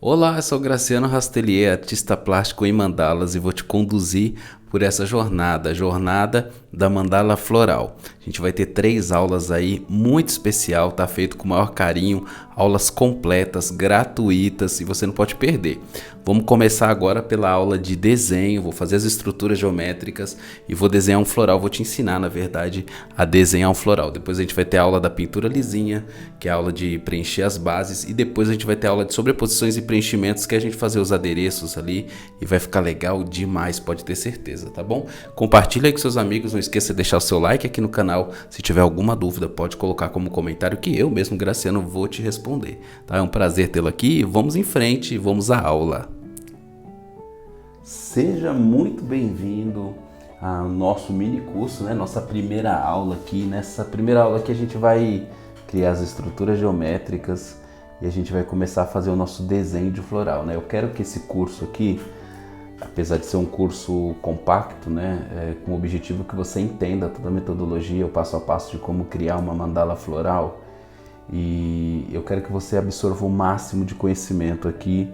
Olá, eu sou Graciano Rastelier, artista plástico em mandalas e vou te conduzir por essa jornada, a jornada da mandala floral. A gente vai ter 3 aulas aí, muito especial, tá feito com o maior carinho, aulas completas, gratuitas e você não pode perder. Vamos começar agora pela aula de desenho, vou fazer as estruturas geométricas e vou desenhar um floral, vou te ensinar, na verdade, a desenhar um floral. Depois a gente vai ter a aula da pintura lisinha, que é a aula de preencher as bases, e depois a gente vai ter a aula de sobreposições e preenchimentos, que a gente fazer os adereços ali e vai ficar legal demais, pode ter certeza, tá bom? Compartilha aí com seus amigos, não esqueça de deixar o seu like aqui no canal. Se tiver alguma dúvida, pode colocar como comentário que eu mesmo, Graciano, vou te responder, tá? É um prazer tê-lo aqui, vamos em frente, vamos à aula. Seja muito bem-vindo ao nosso mini curso, né? Nossa primeira aula aqui. Nessa primeira aula aqui a gente vai criar as estruturas geométricas e a gente vai começar a fazer o nosso desenho de floral, né? Eu quero que esse curso aqui, apesar de ser um curso compacto, né, com o objetivo que você entenda toda a metodologia, o passo a passo de como criar uma mandala floral, e eu quero que você absorva o máximo de conhecimento aqui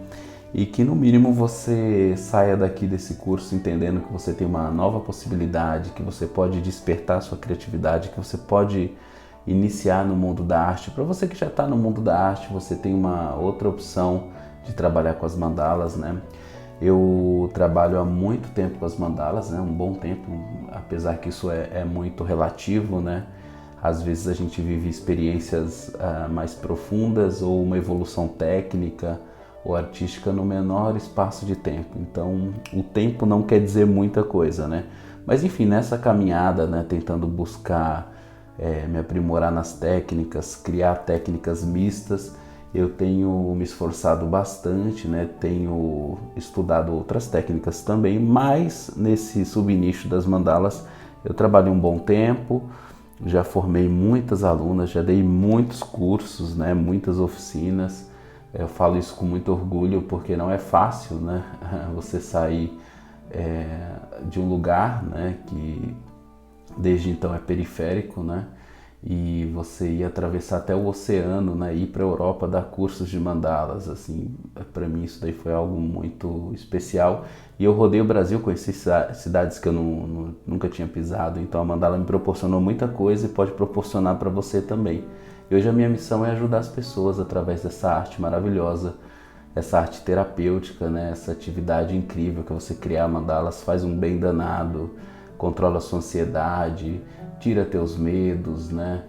e que no mínimo você saia daqui desse curso entendendo que você tem uma nova possibilidade, que você pode despertar sua criatividade, que você pode iniciar no mundo da arte. Para você que já está no mundo da arte, você tem uma outra opção de trabalhar com as mandalas, né? Eu trabalho há muito tempo com as mandalas, né? Um bom tempo, apesar que isso é muito relativo, né? Às vezes a gente vive experiências mais profundas ou uma evolução técnica ou artística no menor espaço de tempo. Então, o tempo não quer dizer muita coisa, né? Mas enfim, nessa caminhada, né, tentando buscar me aprimorar nas técnicas, criar técnicas mistas, eu tenho me esforçado bastante, né? Tenho estudado outras técnicas também, mas nesse subnicho das mandalas eu trabalhei um bom tempo, já formei muitas alunas, já dei muitos cursos, né? Muitas oficinas. Eu falo isso com muito orgulho porque não é fácil, né? Você sair de um lugar, né, que desde então é periférico, né? E você ir atravessar até o oceano, né? Ir para a Europa dar cursos de mandalas, assim, para mim isso daí foi algo muito especial. E eu rodei o Brasil, conheci cidades que eu nunca tinha pisado, então a mandala me proporcionou muita coisa e pode proporcionar para você também. E hoje a minha missão é ajudar as pessoas através dessa arte maravilhosa, essa arte terapêutica, né? Essa atividade incrível que é você criar mandalas, faz um bem danado, controla a sua ansiedade, tira teus medos, né?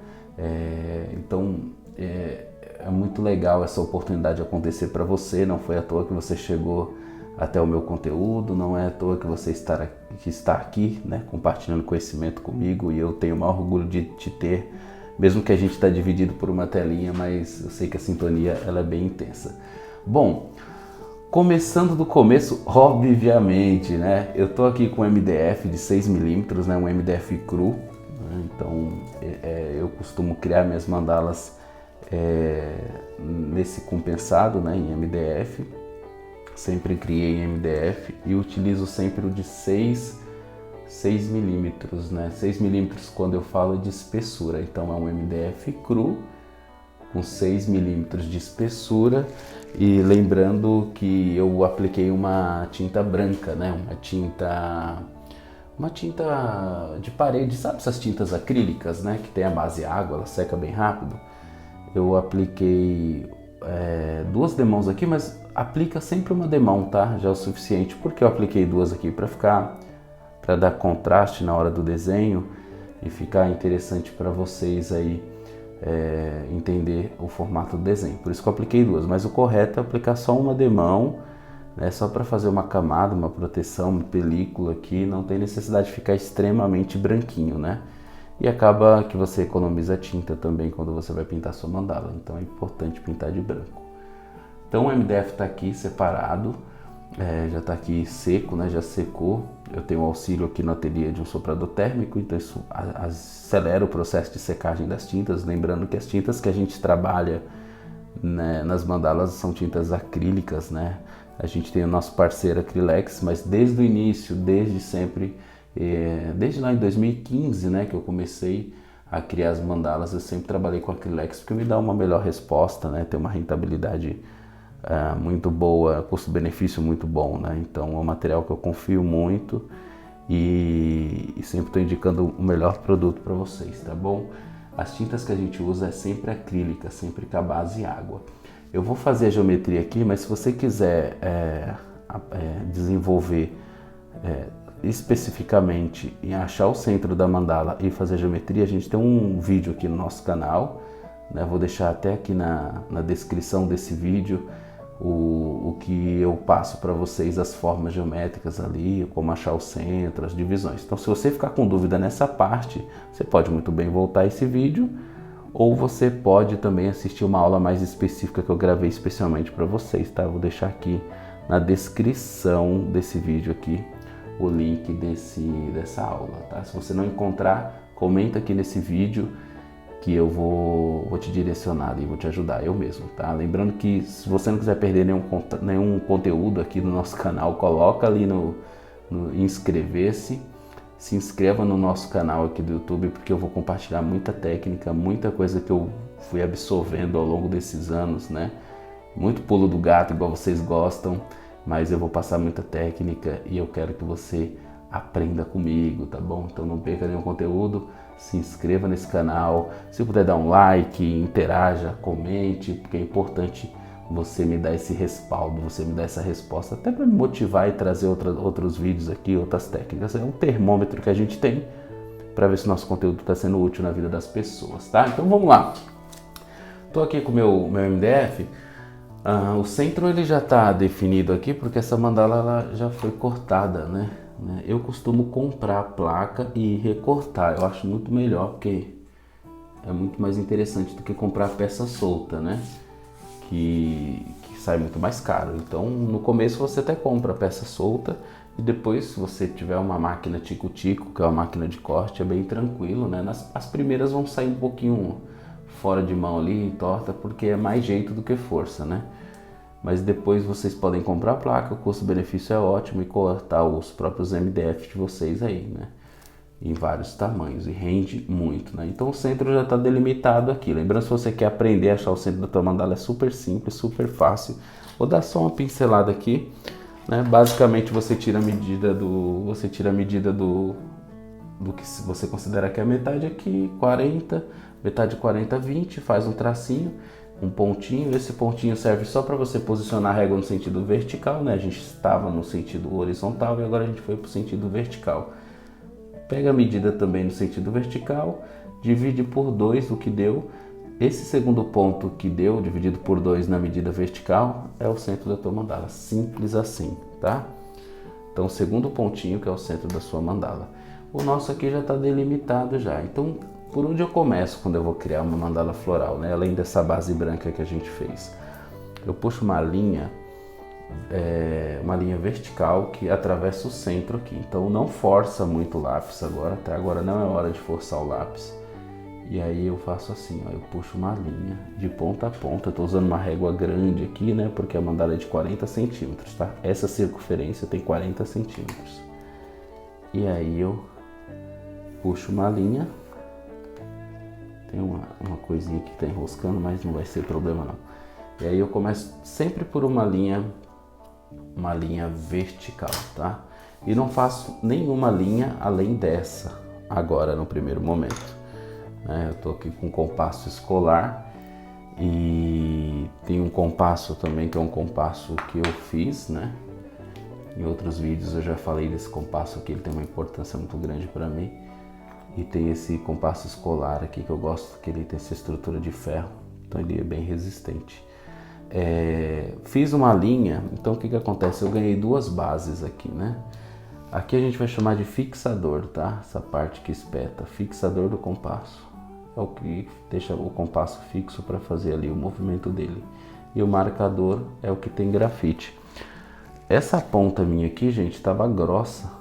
Então é muito legal essa oportunidade acontecer para você. Não foi à toa que você chegou até o meu conteúdo, não é à toa que você está aqui, né, compartilhando conhecimento comigo, e eu tenho o maior orgulho de te ter, mesmo que a gente está dividido por uma telinha, mas eu sei que a sintonia ela é bem intensa. Bom, começando do começo, obviamente, né? Eu tô aqui com um MDF de 6mm, né? Um MDF cru, né? Então eu costumo criar minhas mandalas nesse compensado, né? Em MDF. Sempre criei em MDF e utilizo sempre o de 6mm, né? 6mm quando eu falo de espessura, então é um MDF cru com 6mm de espessura. E lembrando que eu apliquei uma tinta branca, né? Uma tinta de parede, sabe essas tintas acrílicas, né? Que tem a base água, ela seca bem rápido. Eu apliquei 2 demãos aqui, mas aplica sempre uma demão, tá? Já é o suficiente. Por que eu apliquei 2 aqui? Para dar contraste na hora do desenho e ficar interessante para vocês aí entender o formato do desenho. Por isso que eu apliquei 2, mas o correto é aplicar só uma demão, né? Só para fazer uma camada, uma proteção, uma película aqui. Não tem necessidade de ficar extremamente branquinho, né? E acaba que você economiza tinta também quando você vai pintar sua mandala, então é importante pintar de branco. Então o MDF está aqui separado, já está aqui seco, né? Já secou. Eu tenho auxílio aqui no ateliê de um soprador térmico, então isso acelera o processo de secagem das tintas. Lembrando que as tintas que a gente trabalha, né, nas mandalas são tintas acrílicas, né? A gente tem o nosso parceiro Acrylex, mas desde o início, desde sempre, desde lá em 2015, né, que eu comecei a criar as mandalas, eu sempre trabalhei com Acrylex porque me dá uma melhor resposta, né? Tem uma rentabilidade muito boa, custo-benefício muito bom, né? Então é um material que eu confio muito e sempre estou indicando o melhor produto para vocês, tá bom? As tintas que a gente usa é sempre acrílica, sempre com a base água. Eu vou fazer a geometria aqui, mas se você quiser desenvolver especificamente em achar o centro da mandala e fazer a geometria, a gente tem um vídeo aqui no nosso canal, né? Vou deixar até aqui na descrição desse vídeo o que eu passo para vocês, as formas geométricas ali, como achar o centro, as divisões. Então, se você ficar com dúvida nessa parte, você pode muito bem voltar esse vídeo, ou você pode também assistir uma aula mais específica que eu gravei especialmente para vocês, tá? Eu vou deixar aqui na descrição desse vídeo aqui o link dessa aula, tá? Se você não encontrar, comenta aqui nesse vídeo que eu vou te direcionar e vou te ajudar, eu mesmo, tá? Lembrando que se você não quiser perder nenhum conteúdo aqui no nosso canal, coloca ali no inscrever-se, se inscreva no nosso canal aqui do YouTube, porque eu vou compartilhar muita técnica, muita coisa que eu fui absorvendo ao longo desses anos, né? Muito pulo do gato, igual vocês gostam, mas eu vou passar muita técnica e eu quero que você aprenda comigo, tá bom? Então não perca nenhum conteúdo, se inscreva nesse canal, se puder dar um like, interaja, comente, porque é importante você me dar esse respaldo, você me dar essa resposta, até para me motivar e trazer outros vídeos aqui, outras técnicas. É um termômetro que a gente tem para ver se o nosso conteúdo está sendo útil na vida das pessoas, tá? Então vamos lá. Estou aqui com o meu MDF. O centro ele já está definido aqui porque essa mandala ela já foi cortada, né? Eu costumo comprar a placa e recortar, eu acho muito melhor porque é muito mais interessante do que comprar peça solta, né? Que sai muito mais caro. Então no começo você até compra a peça solta e depois, se você tiver uma máquina tico-tico, que é uma máquina de corte, é bem tranquilo, né? As primeiras vão sair um pouquinho fora de mão ali, torta, porque é mais jeito do que força, né? Mas depois vocês podem comprar a placa, o custo-benefício é ótimo e cortar os próprios MDF de vocês aí, né? Em vários tamanhos e rende muito, né? Então o centro já está delimitado aqui. Lembrando, se você quer aprender a achar o centro da tua mandala, é super simples, super fácil. Vou dar só uma pincelada aqui, né? Basicamente você tira a medida do que você considera que é a metade aqui, 40, metade 40, 20, faz um tracinho, um pontinho. Esse pontinho serve só para você posicionar a régua no sentido vertical, né? A gente estava no sentido horizontal e agora a gente foi para o sentido vertical. Pega a medida também no sentido vertical, divide por 2 o que deu. Esse segundo ponto que deu, dividido por 2 na medida vertical, é o centro da tua mandala. Simples assim, tá? Então, o segundo pontinho que é o centro da sua mandala. O nosso aqui já está delimitado já. Então, por onde eu começo quando eu vou criar uma mandala floral, né? Além dessa base branca que a gente fez. Eu puxo uma linha vertical que atravessa o centro aqui. Então não força muito o lápis agora, até agora não é hora de forçar o lápis. E aí eu faço assim, ó, eu puxo uma linha de ponta a ponta. Eu tô usando uma régua grande aqui, né? Porque a mandala é de 40 centímetros, tá? Essa circunferência tem 40 centímetros. E aí eu puxo uma linha. Tem uma coisinha que tá enroscando, mas não vai ser problema não. E aí eu começo sempre por uma linha vertical, tá? E não faço nenhuma linha além dessa agora no primeiro momento, né? Eu tô aqui com um compasso escolar e tem um compasso também que é um compasso que eu fiz, né? Em outros vídeos eu já falei desse compasso aqui, ele tem uma importância muito grande para mim. E tem esse compasso escolar aqui que eu gosto, que ele tem essa estrutura de ferro, então ele é bem resistente. Fiz uma linha, então o que acontece? Eu ganhei duas bases aqui, né? Aqui a gente vai chamar de fixador, tá? Essa parte que espeta, fixador do compasso. É o que deixa o compasso fixo para fazer ali o movimento dele. E o marcador é o que tem grafite. Essa ponta minha aqui, gente, tava grossa.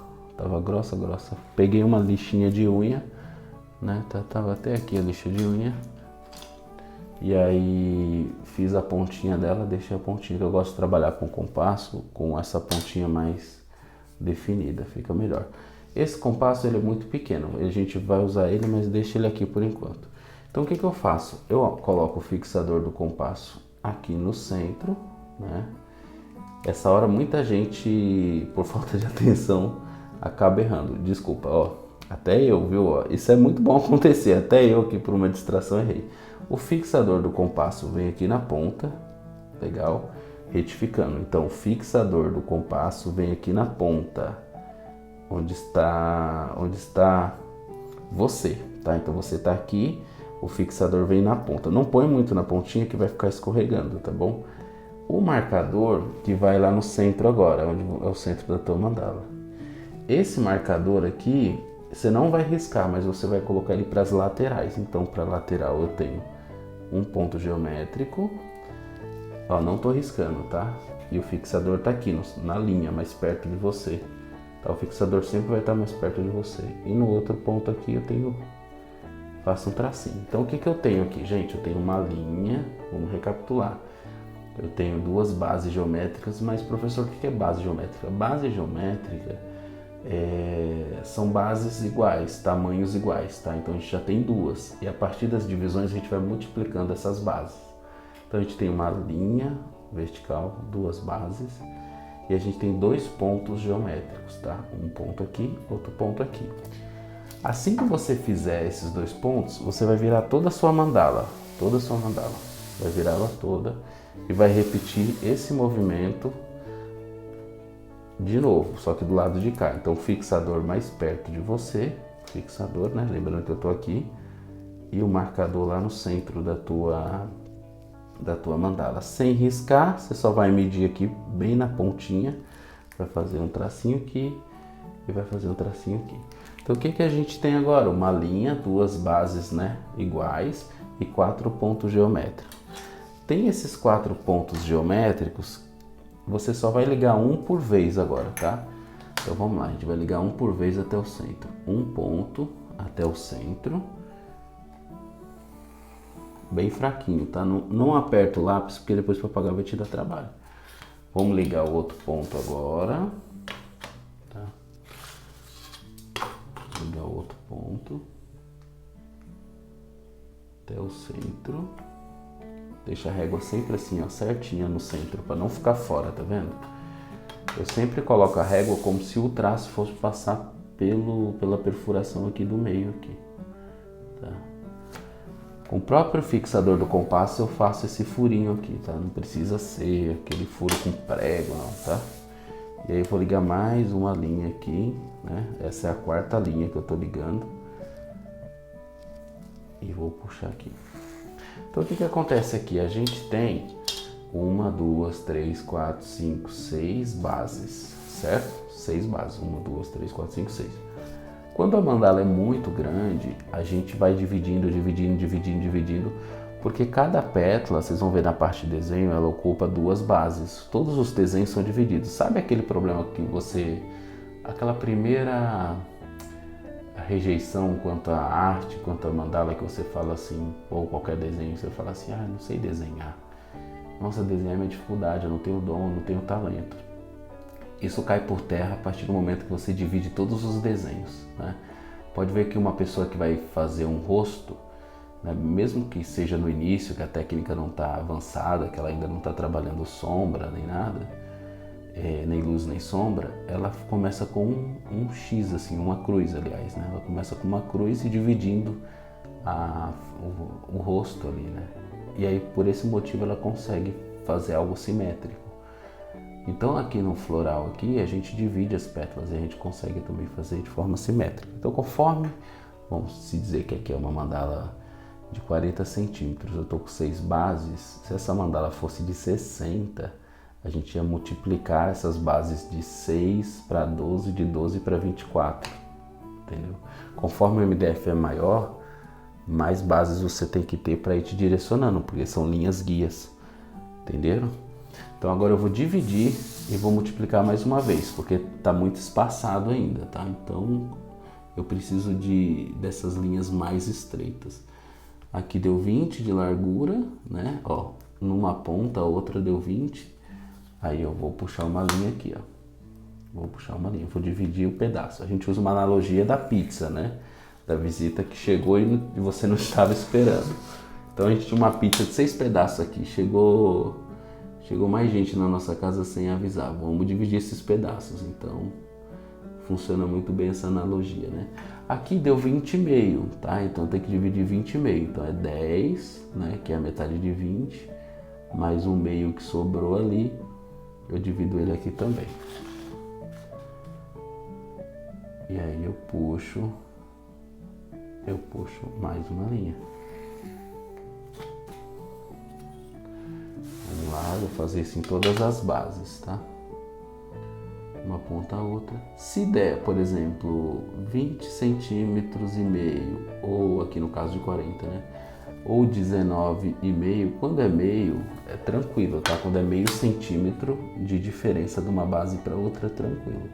Peguei uma lixinha de unha, né? Tava até aqui a lixa de unha. E aí fiz a pontinha dela, deixei a pontinha, que eu gosto de trabalhar com compasso, com essa pontinha mais definida, fica melhor. Esse compasso ele é muito pequeno, a gente vai usar ele, mas deixa ele aqui por enquanto. Então o que eu faço? Eu coloco o fixador do compasso aqui no centro, né? Essa hora muita gente, por falta de atenção, acaba errando. Desculpa, ó. Até eu, viu? Ó, isso é muito bom acontecer. Até eu que por uma distração errei. O fixador do compasso vem aqui na ponta. Legal? Retificando. Então, o fixador do compasso vem aqui na ponta. Onde está você, tá? Então, você tá aqui, o fixador vem na ponta. Não põe muito na pontinha que vai ficar escorregando, tá bom? O marcador que vai lá no centro agora, onde é o centro da tua mandala. Esse marcador aqui, você não vai riscar, mas você vai colocar ele para as laterais. Então, para a lateral eu tenho um ponto geométrico. Ó, não tô riscando, tá? E o fixador tá aqui na linha, mais perto de você. Tá? O fixador sempre vai estar mais perto de você. E no outro ponto aqui faço um tracinho. Então, o que eu tenho aqui, gente? Eu tenho uma linha, vamos recapitular. Eu tenho duas bases geométricas, mas professor, o que é base geométrica? Base geométrica são bases iguais, tamanhos iguais, tá? Então a gente já tem duas, e a partir das divisões a gente vai multiplicando essas bases. Então a gente tem uma linha vertical, duas bases, e a gente tem dois pontos geométricos, tá? Um ponto aqui, outro ponto aqui. Assim que você fizer esses dois pontos, você vai virar toda a sua mandala, vai virar ela toda e vai repetir esse movimento de novo, só que do lado de cá. Então, o fixador mais perto de você, fixador, né? Lembrando que eu tô aqui, e o marcador lá no centro da tua mandala. Sem riscar, você só vai medir aqui bem na pontinha, vai fazer um tracinho aqui e vai fazer um tracinho aqui. Então, o que a gente tem agora? Uma linha, duas bases, né, iguais e 4 pontos geométricos. Tem esses 4 pontos geométricos, você só vai ligar um por vez agora, tá? Então vamos lá, a gente vai ligar um por vez até o centro. Um ponto até o centro. Bem fraquinho, tá? Não aperta o lápis, porque depois para apagar vai te dar trabalho. Vamos ligar o outro ponto agora. Tá? Ligar o outro ponto. Até o centro. Deixa a régua sempre assim, ó, certinha no centro, para não ficar fora, tá vendo? Eu sempre coloco a régua como se o traço fosse passar pela perfuração aqui do meio aqui, tá? Com o próprio fixador do compasso eu faço esse furinho aqui, tá? Não precisa ser aquele furo com prego, não, tá? E aí eu vou ligar mais uma linha aqui, né? Essa é a quarta linha que eu tô ligando. E vou puxar aqui. Então, o que acontece aqui? A gente tem 1, 2, 3, 4, 5, 6 bases, certo? 6 bases, 1, 2, 3, 4, 5, 6. Quando a mandala é muito grande, a gente vai dividindo, porque cada pétala, vocês vão ver na parte de desenho, ela ocupa 2 bases. Todos os desenhos são divididos. Sabe aquele problema que aquela primeira rejeição quanto à arte, quanto à mandala, que você fala assim, ou qualquer desenho, você fala assim, não sei desenhar. Nossa, desenhar é minha dificuldade, eu não tenho dom, eu não tenho talento. Isso cai por terra a partir do momento que você divide todos os desenhos, né? Pode ver que uma pessoa que vai fazer um rosto, né, mesmo que seja no início, que a técnica não está avançada, que ela ainda não está trabalhando sombra nem nada, nem luz nem sombra, ela começa com um X, assim, uma cruz, aliás, né? Ela começa com uma cruz e dividindo o rosto ali, né? E aí, por esse motivo, ela consegue fazer algo simétrico. Então, aqui no floral, aqui, a gente divide as pétalas e a gente consegue também fazer de forma simétrica. Então, conforme, vamos se dizer que aqui é uma mandala de 40 centímetros, eu estou com 6 bases, se essa mandala fosse de 60, a gente ia multiplicar essas bases de 6 para 12, de 12 para 24, entendeu? Conforme o MDF é maior, mais bases você tem que ter para ir te direcionando, porque são linhas guias, entenderam? Então agora eu vou dividir e vou multiplicar mais uma vez, porque está muito espaçado ainda, tá? Então eu preciso dessas linhas mais estreitas. Aqui deu 20 de largura, né? Ó, numa ponta, a outra deu 20. Aí eu vou puxar uma linha aqui, ó. Vou puxar uma linha, vou dividir o pedaço. A gente usa uma analogia da pizza, né? Da visita que chegou e você não estava esperando. Então a gente tinha uma pizza de 6 pedaços aqui. Chegou chegou mais gente na nossa casa sem avisar, vamos dividir esses pedaços, então funciona muito bem essa analogia, né? Aqui deu 20,5, tá? Então tem que dividir 20,5, então é 10, né? Que é a metade de 20, mais um meio que sobrou ali, eu divido ele aqui também. E aí eu puxo mais uma linha. Vamos lá, vou fazer isso em todas as bases, tá? Uma ponta a outra. Se der, por exemplo, 20 centímetros e meio, ou aqui no caso de 40, né? Ou 19,5, quando é meio, é tranquilo, tá? Quando é meio centímetro de diferença de uma base para outra, é tranquilo.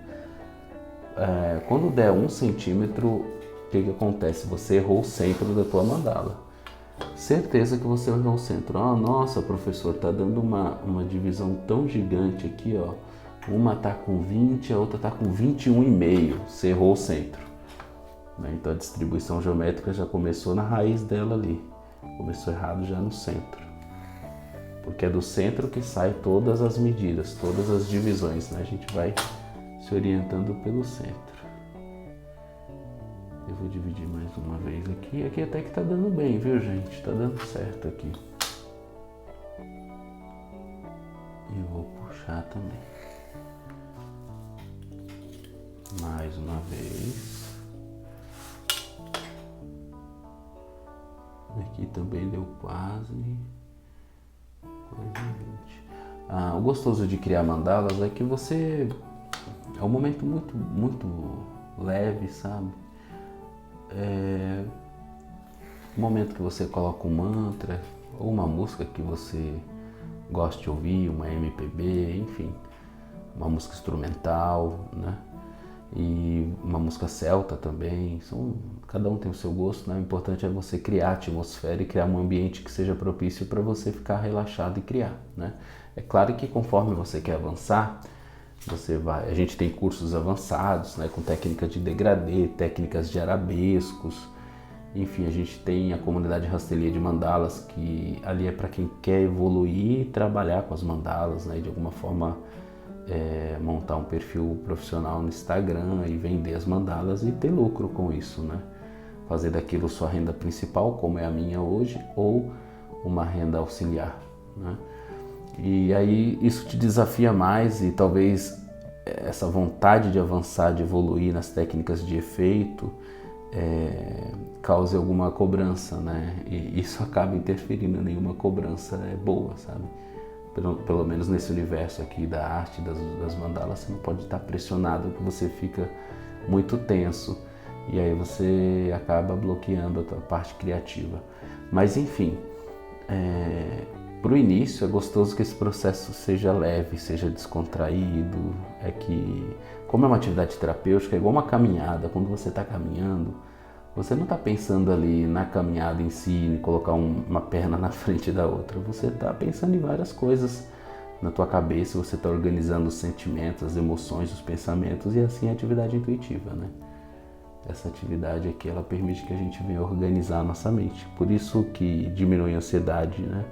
Quando der 1 centímetro, o que acontece? Você errou o centro da tua mandala. Certeza que você errou o centro. Nossa, professor, tá dando uma divisão tão gigante aqui, ó. Uma tá com 20, a outra tá com 21,5. Você errou o centro. Então a distribuição geométrica já começou na raiz dela ali. Começou errado já no centro. Porque é do centro que sai todas as medidas, todas as divisões, né? A gente vai se orientando pelo centro. Eu vou dividir mais uma vez aqui. Aqui até que tá dando bem, viu, gente? Tá dando certo aqui. E vou puxar também. Mais uma vez. Aqui também deu quase 20. O gostoso de criar mandalas é que você... É um momento muito, muito leve, sabe? Um momento que você coloca um mantra ou uma música que você gosta de ouvir, uma MPB, enfim, uma música instrumental, né? E uma música celta também. Cada um tem o seu gosto, né? O importante é você criar a atmosfera e criar um ambiente que seja propício para você ficar relaxado e criar, né? É claro que conforme você quer avançar, a gente tem cursos avançados, né, com técnicas de degradê, técnicas de arabescos, enfim, a gente tem a comunidade Rastelier de Mandalas, que ali é para quem quer evoluir e trabalhar com as mandalas, né, de alguma forma montar um perfil profissional no Instagram e vender as mandalas e ter lucro com isso, né? Fazer daquilo sua renda principal, como é a minha hoje, ou uma renda auxiliar, né? E aí isso te desafia mais e talvez essa vontade de avançar, de evoluir nas técnicas de efeito cause alguma cobrança, né? E isso acaba interferindo, nenhuma cobrança é boa, sabe? Pelo menos nesse universo aqui da arte, das mandalas, você não pode estar pressionado, porque você fica muito tenso e aí você acaba bloqueando a tua parte criativa. Mas enfim, para o início é gostoso que esse processo seja leve, seja descontraído. É que, como é uma atividade terapêutica, é igual uma caminhada. Quando você está caminhando, você não está pensando ali na caminhada em si, em colocar uma perna na frente da outra. Você está pensando em várias coisas na tua cabeça, você está organizando os sentimentos, as emoções, os pensamentos, e assim é a atividade intuitiva, né? Essa atividade aqui, ela permite que a gente venha organizar a nossa mente. Por isso que diminui a ansiedade, né?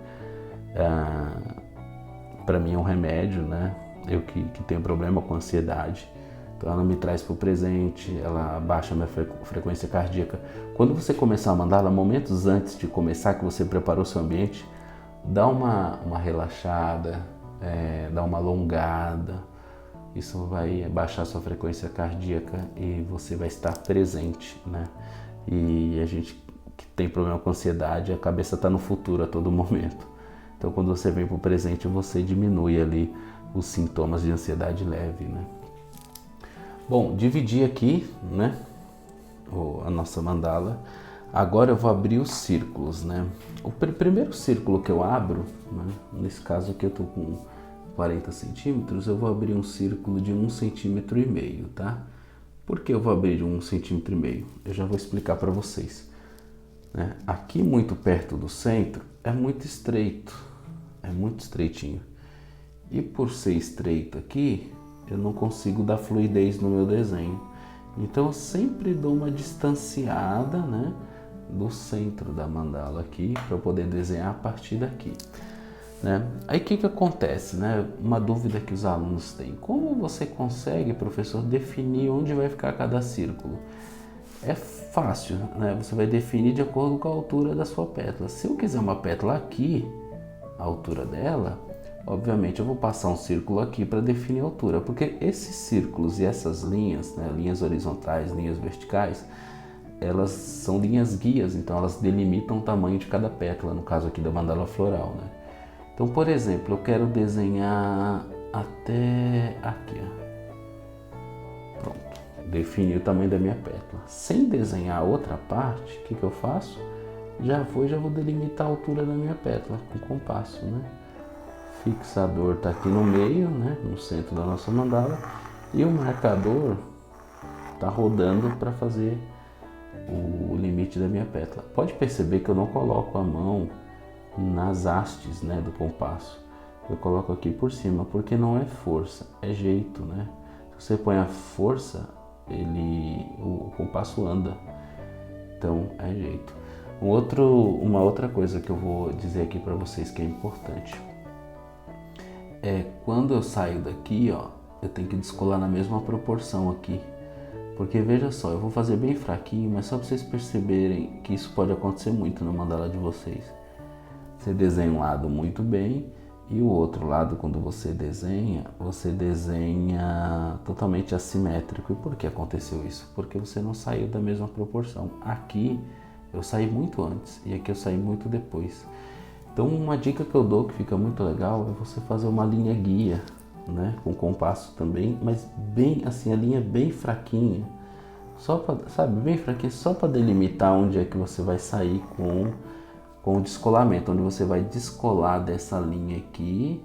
Para mim é um remédio, né? Eu que tenho problema com ansiedade, então ela me traz para o presente, ela abaixa a minha frequência cardíaca. Quando você começar a mandala, momentos antes de começar, que você preparou seu ambiente, dá uma relaxada, dá uma alongada. Isso vai baixar sua frequência cardíaca e você vai estar presente, né? E a gente que tem problema com ansiedade, a cabeça está no futuro a todo momento. Então, quando você vem para o presente, você diminui ali os sintomas de ansiedade leve, né? Bom, dividi aqui, né, a nossa mandala. Agora eu vou abrir os círculos, né? O primeiro círculo que eu abro, né, nesse caso aqui eu estou com 40 centímetros, eu vou abrir um círculo de 1,5 centímetro, tá? Por que eu vou abrir de 1,5 centímetro? Eu já vou explicar para vocês, né? Aqui muito perto do centro é muito estreito, é muito estreitinho. E por ser estreito aqui, eu não consigo dar fluidez no meu desenho. Então eu sempre dou uma distanciada, né, do centro da mandala aqui, para eu poder desenhar a partir daqui. né? Aí o que acontece, né? Uma dúvida que os alunos têm: como você consegue, professor, definir onde vai ficar cada círculo? É fácil, né? Você vai definir de acordo com a altura da sua pétala. Se eu quiser uma pétala aqui, a altura dela, obviamente eu vou passar um círculo aqui para definir a altura, porque esses círculos e essas linhas, né, linhas horizontais, linhas verticais, elas são linhas guias, então elas delimitam o tamanho de cada pétala, no caso aqui da mandala floral, né? Então, por exemplo, eu quero desenhar até aqui, ó. Pronto, defini o tamanho da minha pétala. Sem desenhar a outra parte, o que eu faço? Já vou delimitar a altura da minha pétala com compasso, né? Fixador está aqui no meio, né, no centro da nossa mandala, e o marcador está rodando para fazer o limite da minha pétala. Pode perceber que eu não coloco a mão nas hastes, né, do compasso. Eu coloco aqui por cima, porque não é força, é jeito, né? Se você põe a força, o compasso anda. Então é jeito. Uma outra coisa que eu vou dizer aqui para vocês que é importante é quando eu saio daqui, ó, eu tenho que descolar na mesma proporção aqui. Porque veja só, eu vou fazer bem fraquinho, mas só para vocês perceberem que isso pode acontecer muito na mandala de vocês. Você desenha um lado muito bem e o outro lado, quando você desenha totalmente assimétrico. E por que aconteceu isso? Porque você não saiu da mesma proporção. Aqui eu saí muito antes e aqui eu saí muito depois. Então uma dica que eu dou que fica muito legal é você fazer uma linha guia, né, com compasso também, mas bem assim, a linha bem fraquinha, só para, sabe, bem fraquinha, só para delimitar onde é que você vai sair com o descolamento, onde você vai descolar dessa linha aqui,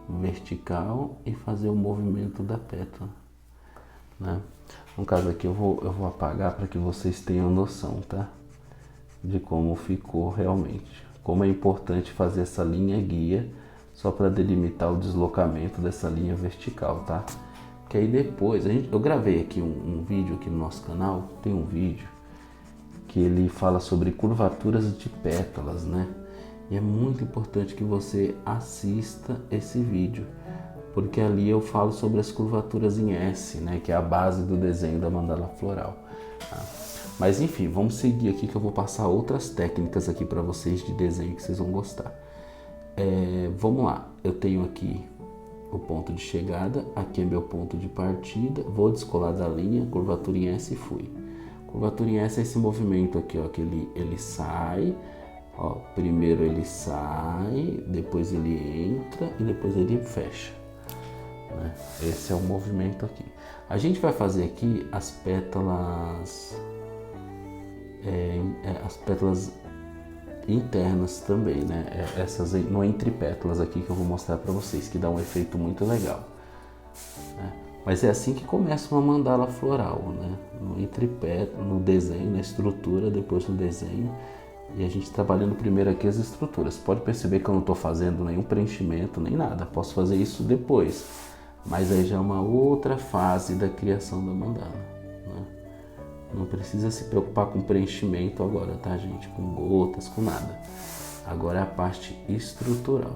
vertical, e fazer o movimento da pétala, né? No caso aqui eu vou apagar para que vocês tenham noção, tá? De como ficou realmente. Como é importante fazer essa linha guia só para delimitar o deslocamento dessa linha vertical, tá? Que aí depois, eu gravei aqui um vídeo aqui no nosso canal, tem um vídeo que ele fala sobre curvaturas de pétalas, né? E é muito importante que você assista esse vídeo, porque ali eu falo sobre as curvaturas em S, né? Que é a base do desenho da mandala floral, tá? Mas enfim, vamos seguir aqui que eu vou passar outras técnicas aqui para vocês de desenho que vocês vão gostar. Vamos lá, eu tenho aqui o ponto de chegada, aqui é meu ponto de partida, vou descolar da linha, curvatura em S e fui. Curvatura em S é esse movimento aqui, ó, que ele sai, ó, primeiro ele sai, depois ele entra e depois ele fecha, né? Esse é o movimento aqui. A gente vai fazer aqui as pétalas internas também, né? Essas no entre pétalas aqui que eu vou mostrar para vocês, que dá um efeito muito legal, né? Mas é assim que começa uma mandala floral, né? No entre pétalas, no desenho, na estrutura, depois no desenho, e a gente trabalhando primeiro aqui as estruturas. Pode perceber que eu não estou fazendo nenhum preenchimento nem nada, posso fazer isso depois, mas aí já é uma outra fase da criação da mandala. Não precisa se preocupar com preenchimento agora, tá, gente? Com gotas, com nada. Agora é a parte estrutural.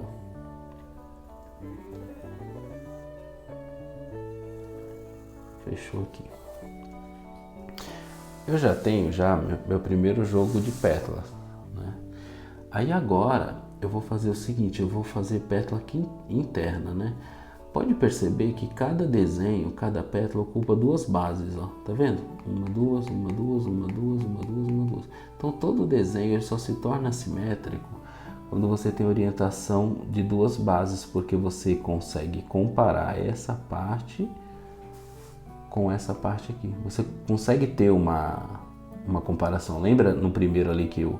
Fechou aqui. Eu já tenho meu primeiro jogo de pétalas, né? Aí agora eu vou fazer o seguinte, eu vou fazer pétala aqui interna, né? Pode perceber que cada desenho, cada pétala ocupa duas bases, ó, tá vendo? Uma, duas, uma, duas, uma, duas, uma, duas, uma, duas. Então todo desenho ele só se torna assimétrico quando você tem orientação de duas bases, porque você consegue comparar essa parte com essa parte aqui. Você consegue ter uma comparação. Lembra no primeiro ali que eu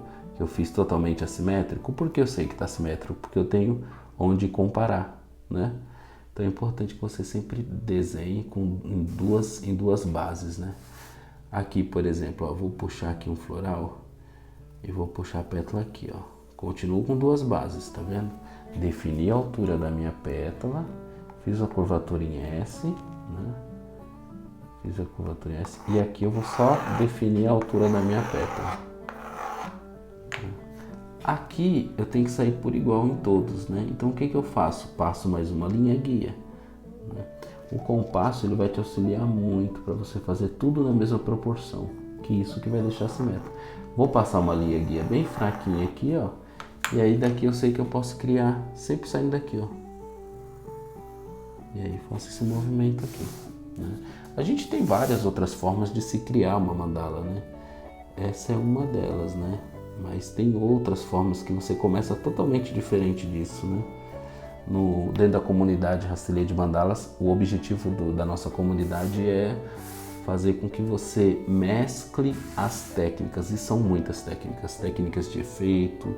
fiz totalmente assimétrico? Por que eu sei que está assimétrico? Porque eu tenho onde comparar, né? Então é importante que você sempre desenhe em duas bases, né? Aqui, por exemplo, ó, vou puxar aqui um floral e vou puxar a pétala aqui, ó. Continuo com duas bases, tá vendo? Defini a altura da minha pétala, fiz a curvatura em S, né? Fiz a curvatura em S e aqui eu vou só definir a altura da minha pétala. Aqui eu tenho que sair por igual em todos, né? Então o que eu faço? Passo mais uma linha guia, né? O compasso ele vai te auxiliar muito para você fazer tudo na mesma proporção, que isso que vai deixar simétrico. Vou passar uma linha guia bem fraquinha aqui, ó. E aí daqui eu sei que eu posso criar, sempre saindo daqui, ó. E aí faço esse movimento aqui, né? A gente tem várias outras formas de se criar uma mandala, né? Essa é uma delas, né? Mas tem outras formas que você começa totalmente diferente disso, né? Dentro da comunidade Rastelê de Mandalas, o objetivo da nossa comunidade é fazer com que você mescle as técnicas, e são muitas técnicas, técnicas de efeito,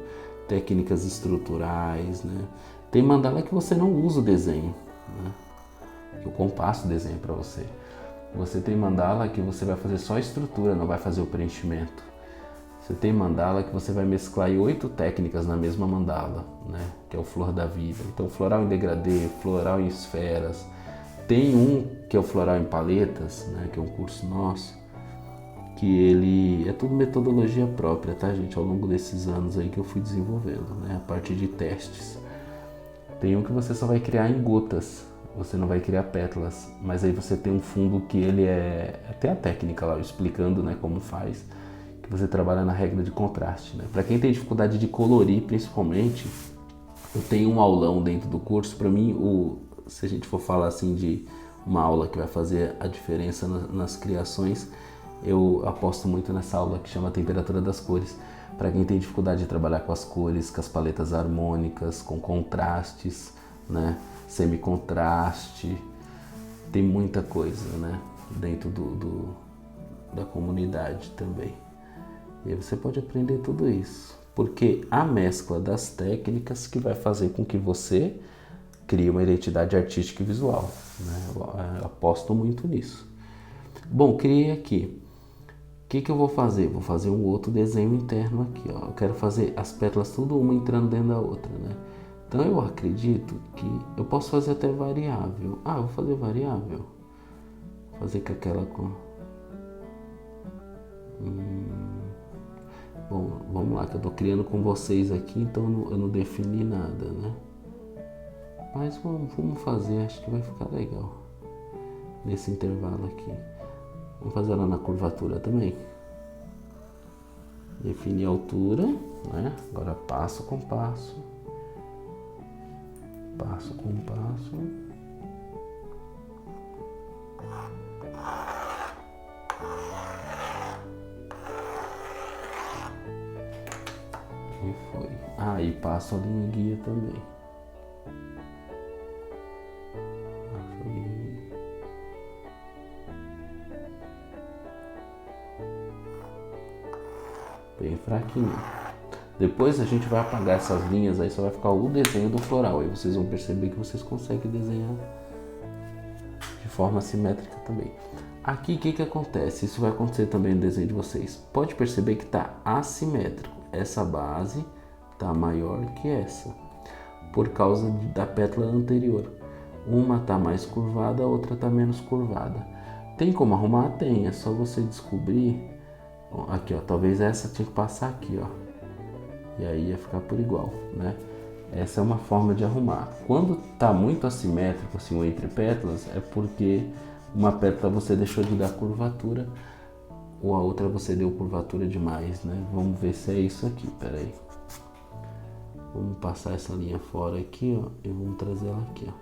técnicas estruturais, né? Tem mandala que você não usa o desenho, né? Que o compasso desenha para você. Você tem mandala que você vai fazer só a estrutura, não vai fazer o preenchimento. Você tem mandala que você vai mesclar 8 técnicas na mesma mandala, né? Que é o flor da vida. Então, floral em degradê, floral em esferas. Tem um que é o floral em paletas, né? Que é um curso nosso, que ele é tudo metodologia própria, tá, gente? Ao longo desses anos aí que eu fui desenvolvendo, né? A partir de testes. Tem um que você só vai criar em gotas, você não vai criar pétalas, mas aí você tem um fundo que ele tem a técnica lá explicando, né, como faz, que você trabalha na regra de contraste, né? Para quem tem dificuldade de colorir, principalmente, eu tenho um aulão dentro do curso. Para mim, se a gente for falar assim de uma aula que vai fazer a diferença nas criações, eu aposto muito nessa aula que chama Temperatura das Cores. Para quem tem dificuldade de trabalhar com as cores, com as paletas harmônicas, com contrastes, né? Semi-contraste, tem muita coisa, né? Dentro da comunidade também. E aí você pode aprender tudo isso, porque a mescla das técnicas que vai fazer com que você crie uma identidade artística e visual, né? Eu aposto muito nisso. Bom, criei aqui. O que eu vou fazer? Vou fazer um outro desenho interno aqui, ó. Eu quero fazer as pétalas tudo uma entrando dentro da outra, né? Então eu acredito que eu posso fazer até variável. Ah, eu vou fazer variável. Vou fazer com aquela com... Bom, vamos lá, que eu tô criando com vocês aqui, então eu não defini nada, né? Mas vamos fazer, acho que vai ficar legal nesse intervalo aqui. Vamos fazer ela na curvatura também. Definir a altura, né? Agora passo com passo. Passo com passo. E foi. Ah, e passo a linha guia também. Bem fraquinho. Depois a gente vai apagar essas linhas, aí só vai ficar o desenho do floral. Aí vocês vão perceber que vocês conseguem desenhar de forma simétrica também. Aqui o que acontece? Isso vai acontecer também no desenho de vocês. Pode perceber que está assimétrico. Essa base está maior que essa, por causa da pétala anterior. Uma está mais curvada, a outra está menos curvada. Tem como arrumar? Tem, é só você descobrir. Aqui, ó, talvez essa tinha que passar aqui, ó. E aí ia ficar por igual, né? Essa é uma forma de arrumar. Quando tá muito assimétrico, assim, o entre pétalas, é porque uma pétala você deixou de dar curvatura, ou a outra você deu curvatura demais, né? Vamos ver se é isso aqui, peraí. Vamos passar essa linha fora aqui, ó, e vamos trazer ela aqui, ó.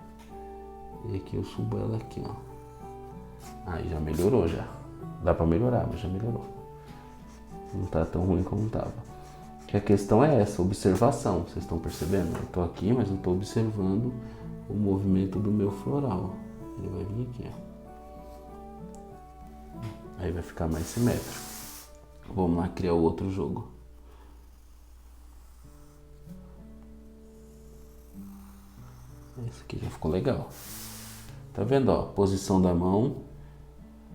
E aqui eu subo ela aqui, ó. Aí já melhorou, já. Dá pra melhorar, mas já melhorou. Não tá tão ruim como tava. Que a questão é essa, observação. Vocês estão percebendo? Eu tô aqui, mas eu tô observando o movimento do meu floral. Ele vai vir aqui, ó. Aí vai ficar mais simétrico. Vamos lá criar o outro jogo. Esse aqui já ficou legal. Tá vendo, ó? Posição da mão.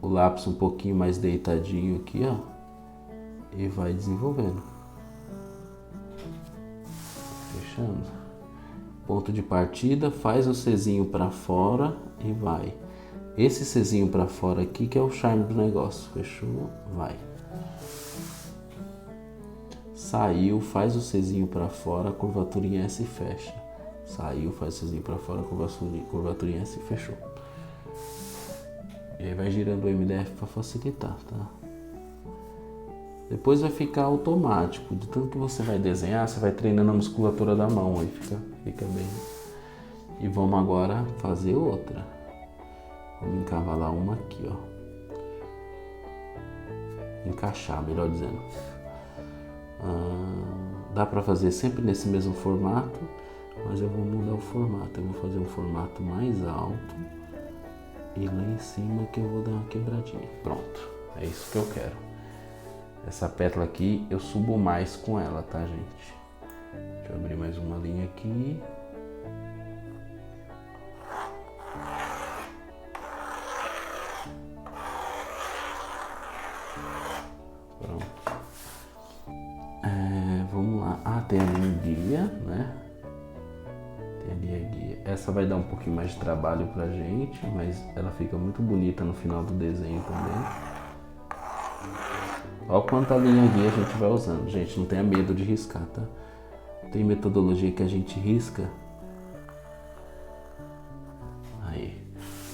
O lápis um pouquinho mais deitadinho aqui, ó. E vai desenvolvendo. Fechando. Ponto de partida, faz o Czinho para fora e vai. Esse Czinho para fora aqui que é o charme do negócio. Fechou? Vai. Saiu, faz o Czinho para fora, curvatura em S e fecha. Saiu, faz o Czinho para fora, curvatura em S e fechou. E aí vai girando o MDF para facilitar, tá? Depois vai ficar automático. De tanto que você vai desenhar, você vai treinando a musculatura da mão, aí fica bem. E vamos agora fazer outra. Vamos encavalar uma aqui, ó. Encaixar, melhor dizendo. Dá para fazer sempre nesse mesmo formato, mas eu vou mudar o formato. Eu vou fazer um formato mais alto e lá em cima que eu vou dar uma quebradinha. Pronto, é isso que eu quero. Essa pétala aqui eu subo mais com ela, tá, gente? Deixa eu abrir mais uma linha aqui. Pronto. Vamos lá. Tem a linha guia, né? Tem a linha guia. Essa vai dar um pouquinho mais de trabalho pra gente, mas ela fica muito bonita no final do desenho também. Olha quanta linha guia a gente vai usando. Gente, não tenha medo de riscar, tá? Tem metodologia que a gente risca. Aí.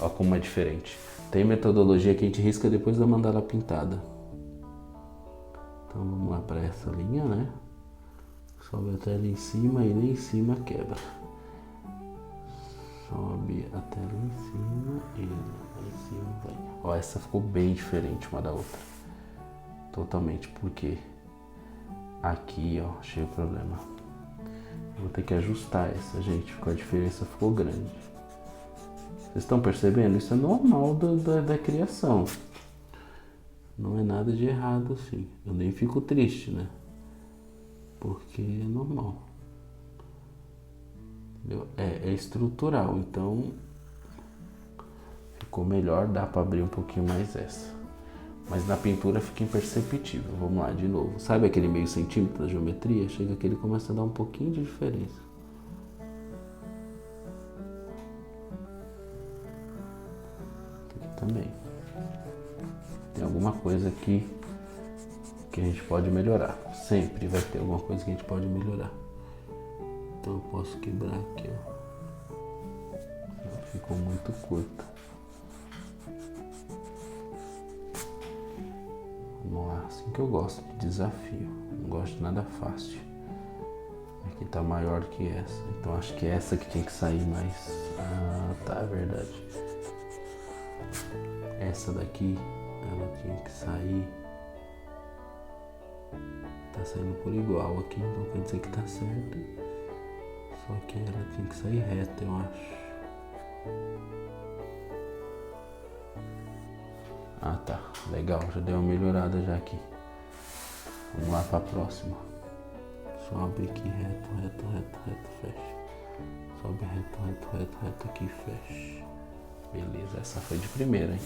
Olha como é diferente. Tem metodologia que a gente risca depois da mandala pintada. Então vamos lá para essa linha, né? Sobe até ali em cima e nem em cima quebra. Sobe até lá em cima e lá em cima vai. Ó, essa ficou bem diferente uma da outra. Totalmente, porque aqui, ó, achei o problema. Vou ter que ajustar essa, gente, porque a diferença ficou grande. Vocês estão percebendo? Isso é normal da criação. Não é nada de errado assim. Eu nem fico triste, né? Porque é normal. Entendeu? É estrutural, então ficou melhor, dá para abrir um pouquinho mais essa. Mas na pintura fica imperceptível. Vamos lá, de novo. Sabe aquele meio centímetro da geometria? Chega que ele começa a dar um pouquinho de diferença. Aqui também. Tem alguma coisa aqui que a gente pode melhorar. Sempre vai ter alguma coisa que a gente pode melhorar. Então eu posso quebrar aqui, ó. Ficou muito curta. Vamos lá, assim que eu gosto de desafio. Não gosto de nada fácil. Aqui tá maior que essa. Então acho que é essa que tinha que sair mais. Ah, tá, é verdade. Essa daqui, ela tinha que sair. Tá saindo por igual aqui, então quer dizer que tá certo. Só que ela tinha que sair reta, eu acho. Ah, tá. Legal, já deu uma melhorada já aqui. Vamos lá pra próxima. Sobe aqui reto, reto, reto, reto, fecha. Sobe reto, reto, reto, reto aqui, fecha. Beleza, essa foi de primeira, hein?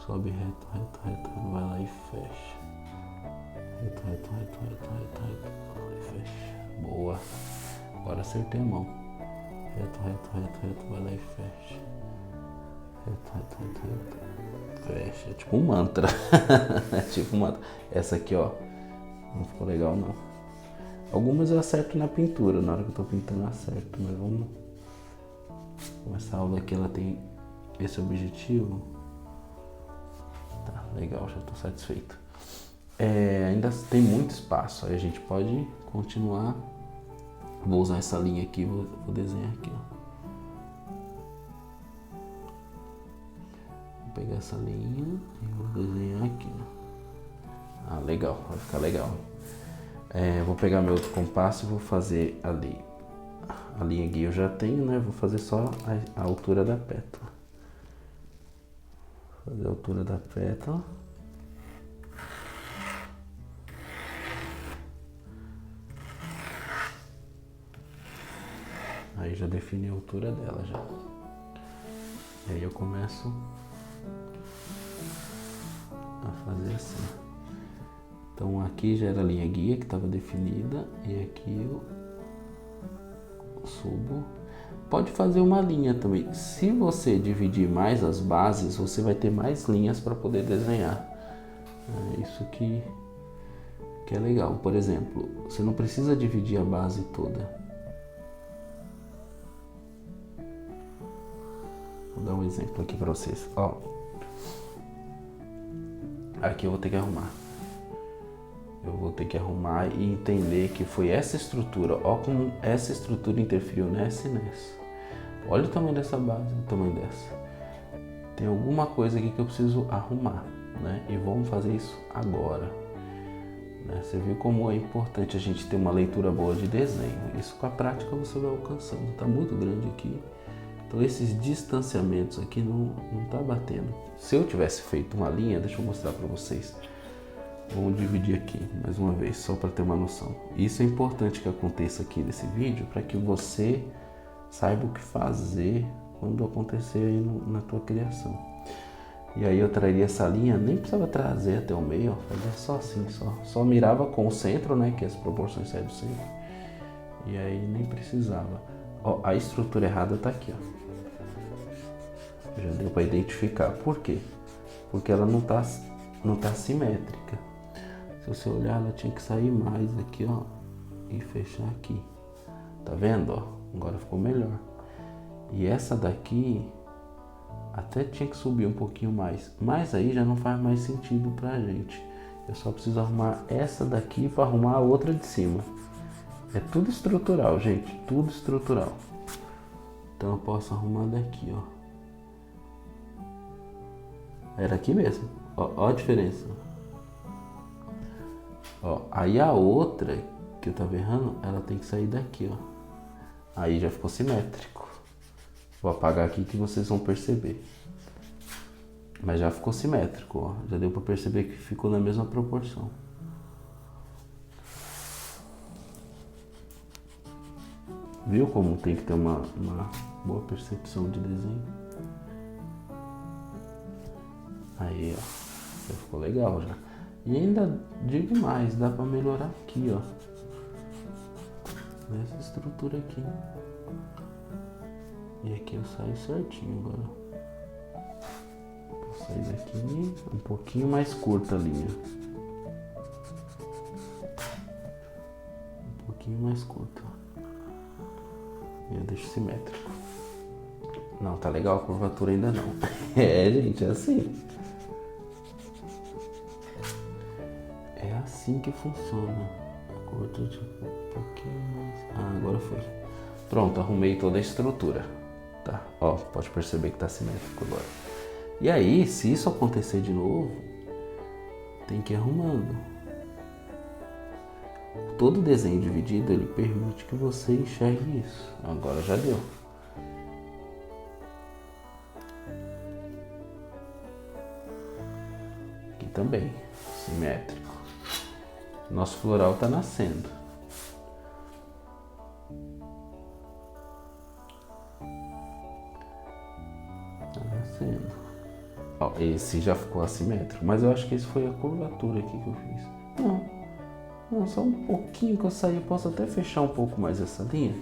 Sobe reto, reto, reto, vai lá e fecha. Reto, reto, reto, reto, reto, reto, vai lá e fecha. Boa. Agora acertei a mão. Reto, reto, reto, reto, vai lá e fecha. Reto, reto, reto, reto. Fecha. É tipo um mantra. É tipo um mantra. Essa aqui, ó. Não ficou legal, não. Algumas eu acerto na pintura. Na hora que eu tô pintando eu acerto. Mas vamos... Como essa aula aqui, ela tem esse objetivo. Tá, legal. Já tô satisfeito. Ainda tem muito espaço. Aí a gente pode continuar. Vou usar essa linha aqui. Vou desenhar aqui, ó. Pegar essa linha e vou desenhar aqui. Ah, legal, vai ficar legal. Vou pegar meu outro compasso e vou fazer ali. A linha guia eu já tenho, né? Vou fazer só a altura da pétala. Fazer a altura da pétala. Aí já defini a altura dela já. E aí eu começo a fazer assim. Então aqui já era a linha guia que estava definida e aqui eu subo. Pode fazer uma linha também. Se você dividir mais as bases, você vai ter mais linhas para poder desenhar. É isso que que é legal. Por exemplo, você não precisa dividir a base toda. Vou dar um exemplo aqui para vocês. Ó, aqui eu vou ter que arrumar. Eu vou ter que arrumar e entender que foi essa estrutura. Ó como essa estrutura interferiu nessa e nessa. Olha o tamanho dessa base, o tamanho dessa. Tem alguma coisa aqui que eu preciso arrumar, né? E vamos fazer isso agora. Né? Você viu como é importante a gente ter uma leitura boa de desenho. Isso com a prática você vai alcançando. Tá muito grande aqui. Então esses distanciamentos aqui não tá batendo. Se eu tivesse feito uma linha, deixa eu mostrar para vocês. Vamos dividir aqui mais uma vez, só para ter uma noção. Isso é importante que aconteça aqui nesse vídeo, para que você saiba o que fazer quando acontecer aí na tua criação. E aí eu traria essa linha, nem precisava trazer até o meio, ó, fazia só assim, só mirava com o centro, né, que as proporções saem do centro. E aí nem precisava. Ó, a estrutura errada tá aqui, ó. Já deu para identificar. Por quê? Porque ela não tá simétrica. Se você olhar, ela tinha que sair mais aqui, ó, e fechar aqui. Tá vendo, ó? Agora ficou melhor. E essa daqui até tinha que subir um pouquinho mais, mas aí já não faz mais sentido pra gente. Eu só preciso arrumar essa daqui para arrumar a outra de cima. É tudo estrutural, gente, tudo estrutural. Então eu posso arrumar daqui, ó. Era aqui mesmo. Ó a diferença. Ó, aí a outra que eu tava errando, ela tem que sair daqui, ó. Aí já ficou simétrico. Vou apagar aqui que vocês vão perceber. Mas já ficou simétrico, ó. Já deu para perceber que ficou na mesma proporção. Viu como tem que ter uma boa percepção de desenho? Aí, ó. Já ficou legal já. E ainda digo mais, dá para melhorar aqui, ó. Nessa estrutura aqui. E aqui eu saio certinho agora. Vou sair daqui um pouquinho mais curta a linha. Um pouquinho mais curta. E eu deixo simétrico. Não, tá legal a curvatura ainda não. É, gente, é assim. É assim que funciona. A curvatura de um pouquinho mais. Ah, agora foi. Pronto, arrumei toda a estrutura. Tá, ó, pode perceber que tá simétrico agora. E aí, se isso acontecer de novo, tem que ir arrumando. Todo desenho dividido, ele permite que você enxergue isso. Agora já deu. Aqui também, simétrico. Nosso floral tá nascendo. Tá nascendo. Ó, esse já ficou assimétrico, mas eu acho que esse foi a curvatura aqui que eu fiz. Não, só um pouquinho que eu saí. Eu posso até fechar um pouco mais essa linha,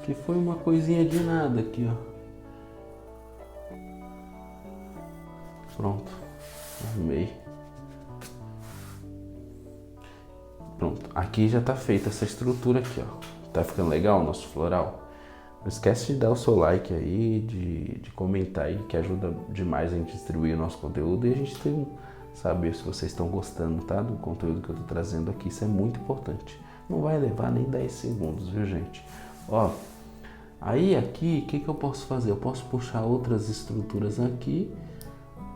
que foi uma coisinha de nada aqui, ó. Pronto, arrumei. Pronto, aqui já tá feita essa estrutura aqui, ó. Tá ficando legal o nosso floral? Não esquece de dar o seu like aí, de comentar aí, que ajuda demais a gente distribuir o nosso conteúdo e a gente tem saber se vocês estão gostando, tá? Do conteúdo que eu tô trazendo aqui. Isso é muito importante. Não vai levar nem 10 segundos, viu, gente? Ó, aí aqui, o que eu posso fazer? Eu posso puxar outras estruturas aqui.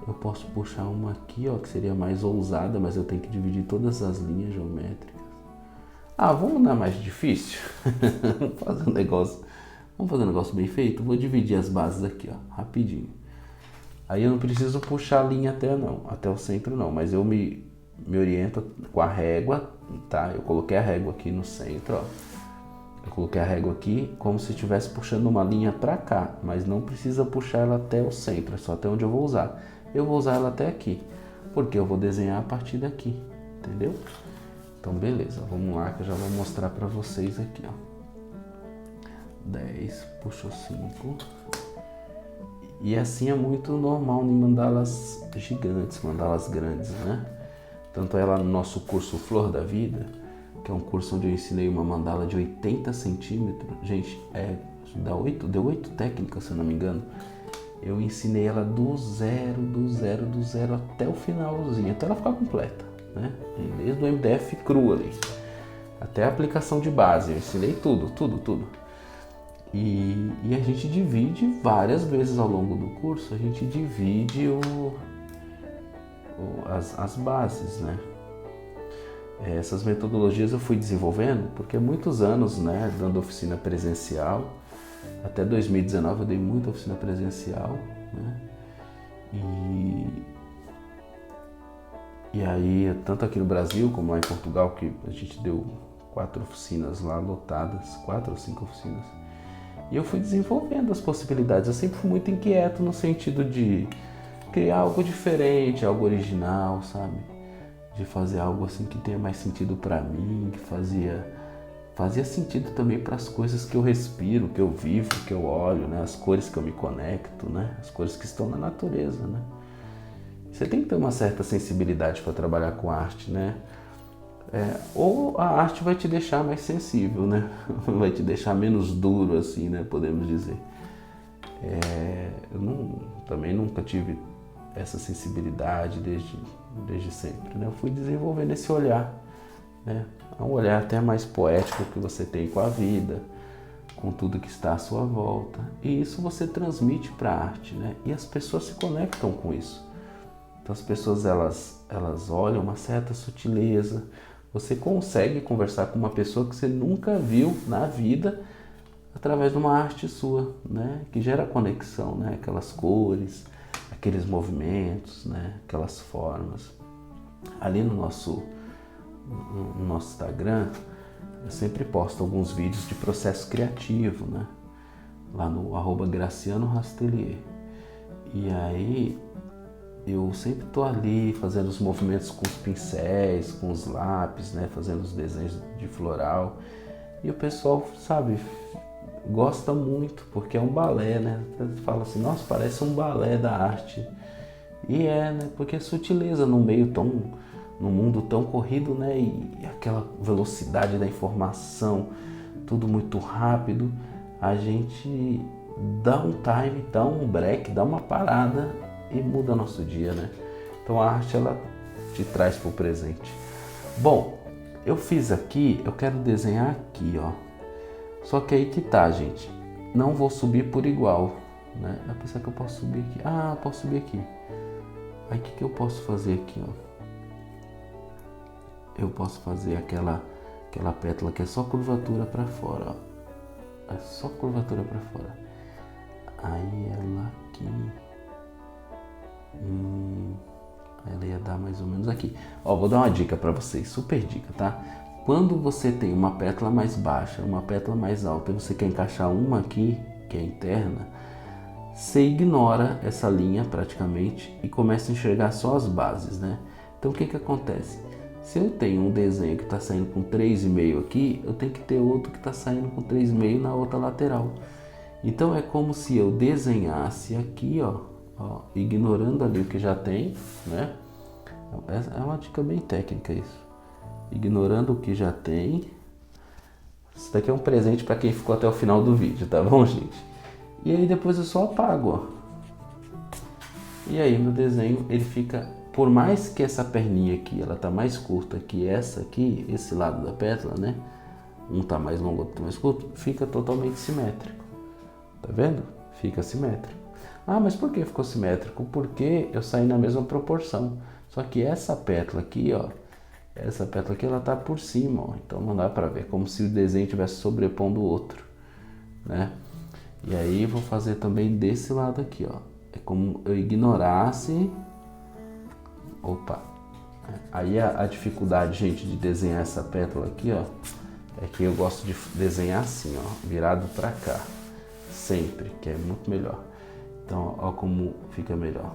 Eu posso puxar uma aqui, ó, que seria mais ousada, mas eu tenho que dividir todas as linhas geométricas. Ah, vamos dar mais difícil? Vamos fazer um negócio bem feito? Vou dividir as bases aqui, ó, rapidinho. Aí eu não preciso puxar a linha até o centro não, mas eu me oriento com a régua, tá? Eu coloquei a régua aqui no centro, ó. Eu coloquei a régua aqui como se estivesse puxando uma linha pra cá, mas não precisa puxar ela até o centro, é só até onde eu vou usar. Eu vou usar ela até aqui, porque eu vou desenhar a partir daqui, entendeu? Então beleza, vamos lá que eu já vou mostrar pra vocês aqui, ó. 10, puxou 5. E assim é muito normal em mandalas gigantes, mandalas grandes, né? Tanto é lá no nosso curso Flor da Vida, que é um curso onde eu ensinei uma mandala de 80 centímetros. Gente, deu 8 técnicas, se eu não me engano. Eu ensinei ela do zero até o finalzinho, até ela ficar completa, né? Desde o MDF cru ali, até a aplicação de base, eu ensinei tudo. E a gente divide várias vezes ao longo do curso, a gente divide as bases, né? Essas metodologias eu fui desenvolvendo porque há muitos anos, né, dando oficina presencial, até 2019 eu dei muita oficina presencial, né? E aí, tanto aqui no Brasil como lá em Portugal, que a gente deu 4 oficinas lá lotadas, 4 ou 5 oficinas. E eu fui desenvolvendo as possibilidades. Eu sempre fui muito inquieto no sentido de criar algo diferente, algo original, sabe? De fazer algo assim que tenha mais sentido para mim, que fazia sentido também para as coisas que eu respiro, que eu vivo, que eu olho, né? As cores que eu me conecto, né? As cores que estão na natureza, né? Você tem que ter uma certa sensibilidade para trabalhar com arte, né? Ou a arte vai te deixar mais sensível, né? Vai te deixar menos duro, assim, né? Podemos dizer. Eu também nunca tive essa sensibilidade desde sempre, né? Eu fui desenvolvendo esse olhar, né? Um olhar até mais poético que você tem com a vida, com tudo que está à sua volta. E isso você transmite para a arte, né? E as pessoas se conectam com isso. Então as pessoas elas olham uma certa sutileza. Você consegue conversar com uma pessoa que você nunca viu na vida através de uma arte sua, né? Que gera conexão, né? Aquelas cores, aqueles movimentos, né? Aquelas formas. Ali no nosso Instagram, eu sempre posto alguns vídeos de processo criativo, né? Lá no @GracianoRastelier. E aí eu sempre tô ali fazendo os movimentos com os pincéis, com os lápis, né? Fazendo os desenhos de floral. E o pessoal, sabe, gosta muito, porque é um balé, né? Você fala assim, nossa, parece um balé da arte. E né? Porque é sutileza num mundo tão corrido, né? E aquela velocidade da informação, tudo muito rápido, a gente dá um time, dá um break, dá uma parada e muda nosso dia, né? Então a arte, ela te traz para o presente. Bom, eu fiz aqui, eu quero desenhar aqui, ó. Só que aí que tá, gente. Não vou subir por igual, né? Eu pensei que eu posso subir aqui. Ah, posso subir aqui. Aí o que eu posso fazer aqui, ó? Eu posso fazer aquela pétala que é só curvatura para fora, ó. É só curvatura para fora. Aí ela aqui. Ela ia dar mais ou menos aqui. Ó, vou dar uma dica para vocês, super dica, tá? Quando você tem uma pétala mais baixa, uma pétala mais alta, e você quer encaixar uma aqui, que é interna, você ignora essa linha praticamente e começa a enxergar só as bases, né? Então o que acontece? Se eu tenho um desenho que está saindo com 3,5 aqui, eu tenho que ter outro que está saindo com 3,5 na outra lateral. Então é como se eu desenhasse aqui, ó, ignorando ali o que já tem, né? É uma dica bem técnica isso. Ignorando o que já tem. Isso daqui é um presente para quem ficou até o final do vídeo, tá bom, gente? E aí depois eu só apago, ó. E aí meu desenho, ele fica, por mais que essa perninha aqui, ela tá mais curta que essa aqui, esse lado da pétala, né? Um tá mais longo, outro tá mais curto, fica totalmente simétrico. Tá vendo? Fica simétrico. Ah, mas por que ficou simétrico? Porque eu saí na mesma proporção. Só que essa pétala aqui, ó, essa pétala aqui, ela tá por cima, ó. Então não dá pra ver, como se o desenho estivesse sobrepondo o outro, né? E aí vou fazer também desse lado aqui, ó. É como eu ignorasse. Opa! Aí a dificuldade, gente, de desenhar essa pétala aqui, ó, é que eu gosto de desenhar assim, ó, virado pra cá. Sempre, que é muito melhor. Então, ó como fica melhor.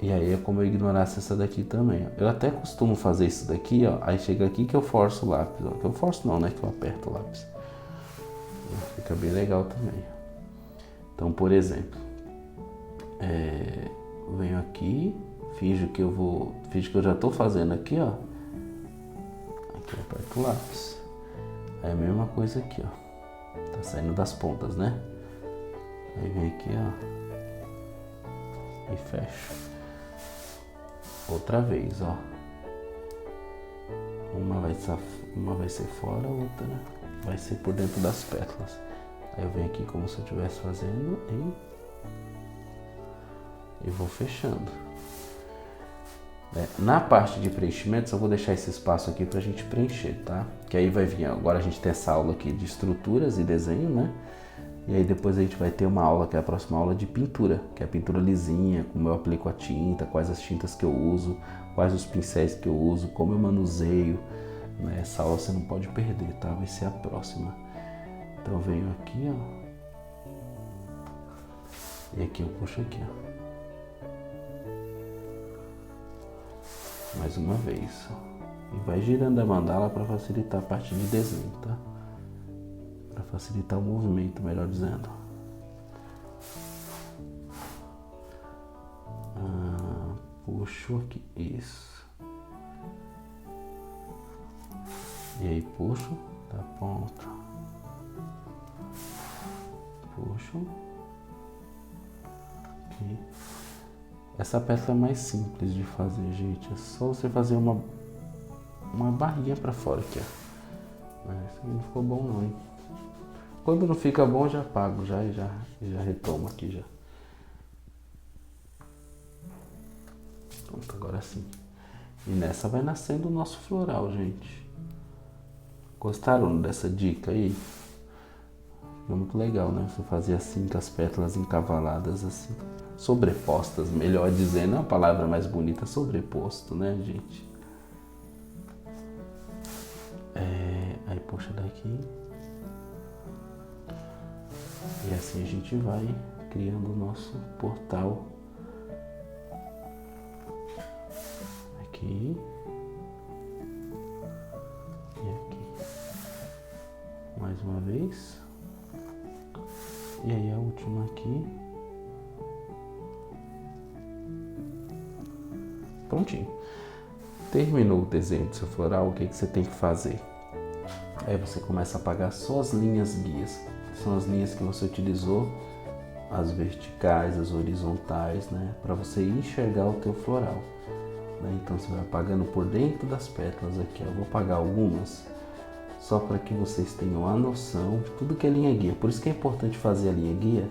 E aí é como eu ignorasse essa daqui também, ó. Eu até costumo fazer isso daqui, ó. Aí chega aqui que eu forço o lápis, ó. Que eu forço não, né? Que eu aperto o lápis. Fica bem legal também. Então, por exemplo, venho aqui, finge que eu já tô fazendo aqui, ó. Aqui eu aperto o lápis. Aí a mesma coisa aqui, ó. Tá saindo das pontas, né? Aí vem aqui, ó. E fecho. Outra vez, ó. Uma vai ser fora, a outra vai ser por dentro das pétalas. Aí eu venho aqui como se eu estivesse fazendo e vou fechando. Na parte de preenchimentos eu vou deixar esse espaço aqui pra gente preencher, tá? Que aí vai vir, agora a gente tem essa aula aqui de estruturas e desenho, né? E aí depois a gente vai ter uma aula, que é a próxima aula de pintura, que é a pintura lisinha, como eu aplico a tinta, quais as tintas que eu uso, quais os pincéis que eu uso, como eu manuseio, né? Essa aula você não pode perder, tá? Vai ser a próxima. Então eu venho aqui, ó. E aqui eu puxo aqui, ó. Mais uma vez, ó. E vai girando a mandala para facilitar a parte de desenho, tá? Para facilitar o movimento, melhor dizendo. Puxo aqui, isso. E aí puxo da ponta. Puxo. Aqui. Essa pétala é mais simples de fazer, gente. É só você fazer uma barrinha para fora aqui, ó. Isso aqui não ficou bom não, hein? Quando não fica bom, já apago, já retomo aqui já. Pronto, agora sim. E nessa vai nascendo o nosso floral, gente. Gostaram dessa dica aí? Ficou muito legal, né? Você fazer assim, com as pétalas encavaladas assim. Sobrepostas, melhor dizendo, é uma palavra mais bonita, sobreposto, né, gente? Aí puxa daqui. E assim a gente vai criando o nosso portal. Aqui. E aqui. Mais uma vez. E aí a última aqui. Prontinho. Terminou o desenho do seu floral, o que você tem que fazer? Aí você começa a apagar só as linhas guias. São as linhas que você utilizou, as verticais, as horizontais, né? Para você enxergar o teu floral. Né? Então você vai apagando por dentro das pétalas aqui. Eu vou apagar algumas, só para que vocês tenham a noção de tudo que é linha guia. Por isso que é importante fazer a linha guia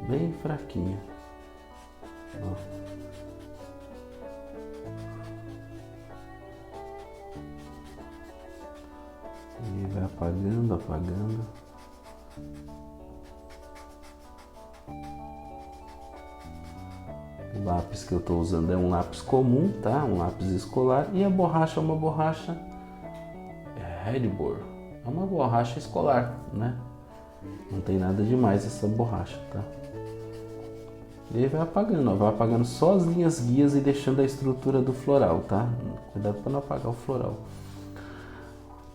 bem fraquinha. Ó. E vai apagando, apagando. O lápis que eu estou usando é um lápis comum, tá? Um lápis escolar. E a borracha é uma borracha Redbor. É uma borracha escolar, né? Não tem nada demais essa borracha, tá? E aí vai apagando, ó. Vai apagando só as linhas guias e deixando a estrutura do floral, tá? Cuidado para não apagar o floral.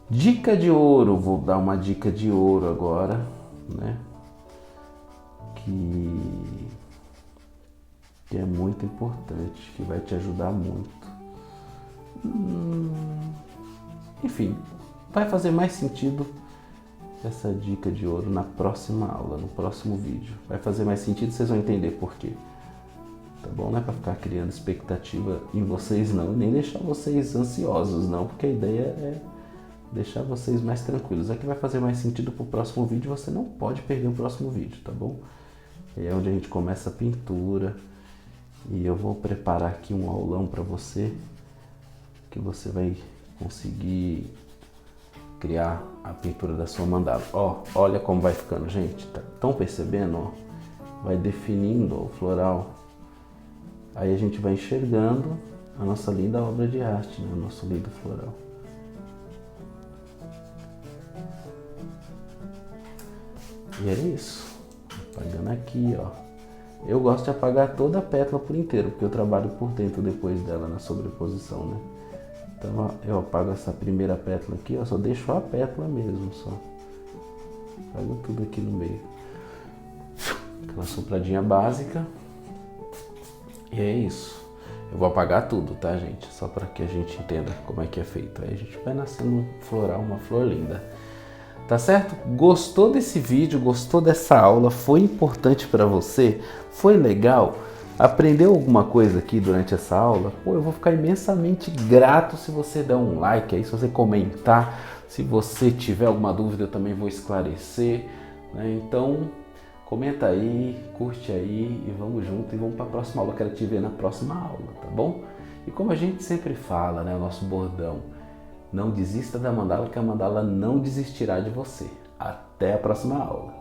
Dica de ouro, vou dar uma dica de ouro agora, né? Que é muito importante, que vai te ajudar muito. Enfim, vai fazer mais sentido essa dica de ouro na próxima aula, no próximo vídeo. Vai fazer mais sentido, vocês vão entender por quê. Tá bom? Não é para ficar criando expectativa em vocês não, nem deixar vocês ansiosos não, porque a ideia é deixar vocês mais tranquilos. É que vai fazer mais sentido pro próximo vídeo, você não pode perder o próximo vídeo, tá bom? É onde a gente começa a pintura. E eu vou preparar aqui um aulão para você, que você vai conseguir criar a pintura da sua mandala. Ó, olha como vai ficando, gente. Estão percebendo? Ó? Vai definindo ó, o floral. Aí a gente vai enxergando a nossa linda obra de arte, né? O nosso lindo floral. E é isso. Apagando aqui, ó. Eu gosto de apagar toda a pétala por inteiro, porque eu trabalho por dentro depois dela na sobreposição, né? Então ó, eu apago essa primeira pétala aqui, ó, só deixo a pétala mesmo, só. Apago tudo aqui no meio. Aquela sopradinha básica. E é isso. Eu vou apagar tudo, tá, gente? Só para que a gente entenda como é que é feito. Aí a gente vai nascendo um floral, uma flor linda. Tá certo? Gostou desse vídeo? Gostou dessa aula? Foi importante para você? Foi legal? Aprendeu alguma coisa aqui durante essa aula? Pô, eu vou ficar imensamente grato se você der um like aí, se você comentar. Se você tiver alguma dúvida, eu também vou esclarecer, né? Então, comenta aí, curte aí e vamos junto e vamos para a próxima aula. Quero te ver na próxima aula, tá bom? E como a gente sempre fala, né, o nosso bordão, não desista da mandala, que a mandala não desistirá de você. Até a próxima aula.